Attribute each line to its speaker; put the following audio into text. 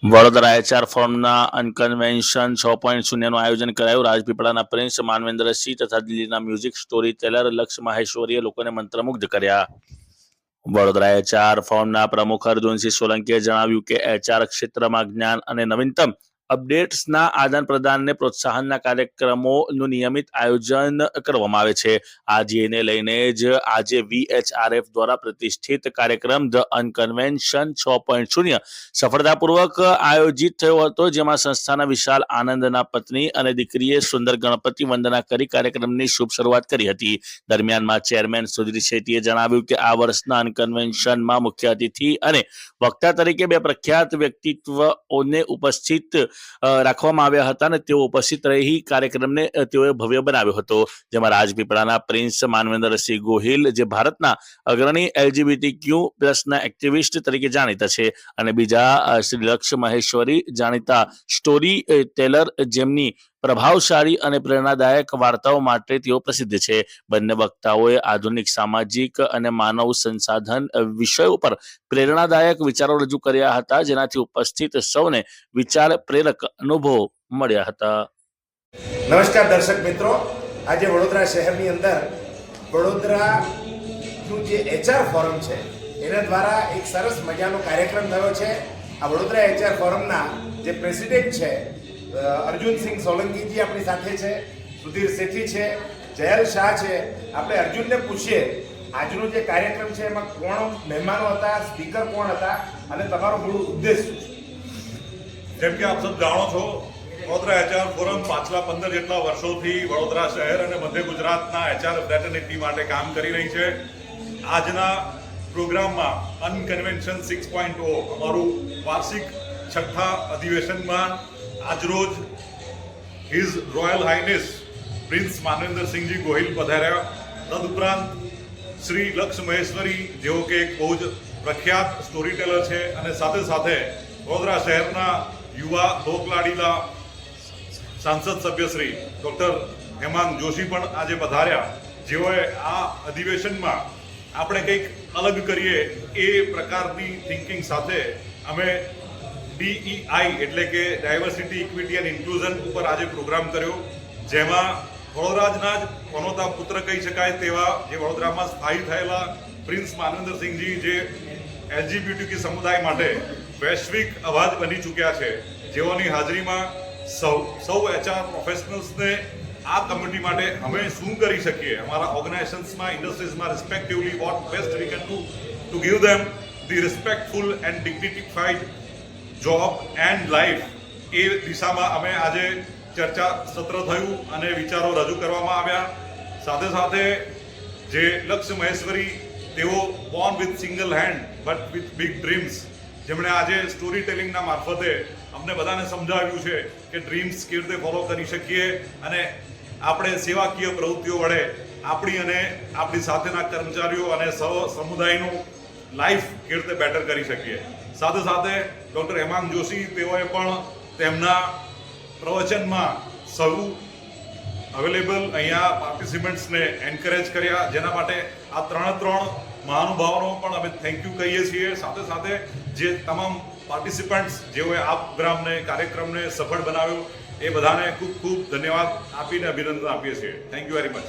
Speaker 1: Vadodara HR ફોરમના અનકન્વેન્શન 6.0નું આયોજન કરાયું. રાજપીપળાના prince Manvendrasinh તથા દિલ્હીના મ્યુઝિક સ્ટોરી ટેલર લક્ષ માહેશ્વરીએ લોકોને મંત્રમુગ્ધ કર્યા. વડોદરા એચઆર ફોરમના પ્રમુખ અર્જુનસિંહ સોલંકીએ જણાવ્યું કે એચઆર ક્ષેત્રમાં જ્ઞાન અને નવીનતમ અપડેટ્સના આદાન પ્રદાનને પ્રોત્સાહનના કાર્યક્રમોનું નિયમિત આયોજન કરવામાં આવે છે. આજને લઈને જ આજે VHRF દ્વારા પ્રતિષ્ઠિત કાર્યક્રમ ધ અનકન્વેન્શન 6.0 સફળતાપૂર્વક આયોજિત થયો હતો, જેમાં સંસ્થાના વિશાલ આનંદના પત્ની અને દીકરીએ સુંદર ગણપતિ વંદના કરી કાર્યક્રમની શુભ શરૂઆત કરી હતી. દરમિયાનમાં ચેરમેન સુધીર શેટ્ટીએ જણાવ્યું કે આ વર્ષના અનકન્વેન્શનમાં મુખ્ય અતિથિ અને વક્તા તરીકે બે પ્રખ્યાત વ્યક્તિત્વોને ઉપસ્થિત રાખવામાં આવ્યા હતા અને તેઓ ઉપસ્થિત રહી કાર્યક્રમને તેઓએ ભવ્ય બનાવ્યો હતો, જેમાં રાજપીપળાના પ્રિન્સ માનવેન્દ્રસિંહ ગોહિલ, જે ભારતના અગ્રણી LGBTQ+ એક્ટિવિસ્ટ તરીકે જાણીતા છે, અને બીજા શ્રી લક્ષ મહેશ્વરી, જાણીતા સ્ટોરી ટેલર, જેમની પ્રભાવશાળી અને પ્રેરણાદાયક વાર્તાઓ માટે તેઓ પ્રસિદ્ધ છે. બંને વક્તાઓએ આધુનિક સામાજિક અને માનવ સંસાધન વિષયો પર પ્રેરણાદાયક વિચારો રજૂ કર્યા હતા, જેનાથી ઉપસ્થિત સૌને વિચાર પ્રેરક અનુભવો મળ્યા હતા.
Speaker 2: નમસ્કાર દર્શક મિત્રો, આજે વડોદરા શહેરની અંદર વડોદરાનું જે એચઆર ફોરમ છે એના દ્વારા એક સરસ મજાનો કાર્યક્રમ થયો છે. આ વડોદરા એચઆર ફોરમના જે પ્રેસિડેન્ટ છે અર્જુનસિંહ સોલંકીજી આપણી સાથે છે, સુધીર શેઠી છે, જયલ શાહ છે. આપણે અર્જુનને પૂછીએ આજનો જે કાર્યક્રમ છે એમાં કોણ મહેમાનો હતા, સ્પીકર કોણ હતા અને તમારો મૂળ ઉદ્દેશ શું છે?
Speaker 3: જેમ કે આપ સબ જાણો છો, વડોદરા એચઆર ફોરમ પાછલા 15 જેટલા વર્ષોથી વડોદરા શહેર અને મધ્ય ગુજરાતના એચઆર ફ્રેટર્નિટી માટે કામ કરી રહી છે. આજના પ્રોગ્રામમાં અનકન્વેન્શન 6.0 અમારું વાર્ષિક 6થા અધિવેશનમાં આજરોજ his royal highness prince Manvendrasinhji Gohil પધાર્યા. તદુપરાંત શ્રી લક્ષ મહેશ્વરી, જેઓ કે એક બહુ જ પ્રખ્યાત સ્ટોરી ટેલર છે, અને સાથે સાથે વડોદરા શહેરના યુવા લોકલાડીલા સાંસદ સભ્ય શ્રી ડૉક્ટર હેમાંગ જોશી પણ આજે પધાર્યા, જેઓએ આ અધિવેશનમાં આપણે કંઈક અલગ કરીએ એ પ્રકારની થિંકિંગ સાથે અમે DEI એટલે કે ડાયવર્સિટી, ઇક્વિટી એન્ડ ઇન્ક્લુઝન ઉપર આજે પ્રોગ્રામ કર્યો, જેમાં વડોદરાના જ પનોતા પુત્ર કહી શકાય તેવા જે વડોદરામાં સ્થાયી થયેલા પ્રિન્સ માનવેન્દ્રસિંહજી, જે LGBTQ સમુદાય માટે વૈશ્વિક અવાજ બની ચૂક્યા છે, જેઓની હાજરીમાં સૌ એચઆર પ્રોફેશનલ્સને આ કમ્યુનિટી માટે અમે શું કરી શકીએ, અમારા ઓર્ગેનાઇઝેશન્સમાં, ઇન્ડસ્ટ્રીઝમાં respectively what best we can do to give them the respectful and dignified job and life, એ દિશામાં અમે આજે ચર્ચા સત્ર થયું અને વિચારો રજૂ કરવામાં આવ્યા. સાથે સાથે જે લક્ષ મહેશ્વરી, તેઓ Born with single hand but with big dreams, જેમણે આજે સ્ટોરી ટેલિંગના મારફતે અમને બધાને સમજાવ્યું છે કે ડ્રીમ્સ કેવી રીતે ફોલો કરી શકીએ અને આપણે સેવાકીય પ્રવૃત્તિઓ વડે આપણી અને આપણી સાથેના કર્મચારીઓ અને સમુદાયનું લાઈફ કેવી રીતે બેટર કરી શકીએ. સાથે સાથે ડૉક્ટર હેમાંગ જોશી, તેઓએ પણ તેમના પ્રવચનમાં સૌ અવેલેબલ અહીંયા પાર્ટિસિપન્ટ્સને એન્કરેજ કર્યા, જેના માટે આ ત્રણ મહાનુભાવોનો પણ અમે થેન્ક યુ કહીએ છીએ. સાથે સાથે જે તમામ પાર્ટિસિપન્ટ્સ જેઓએ આ કાર્યક્રમને સફળ બનાવ્યો, એ બધાને ખૂબ ખૂબ ધન્યવાદ આપીને અભિનંદન આપીએ છીએ. Thank you very much.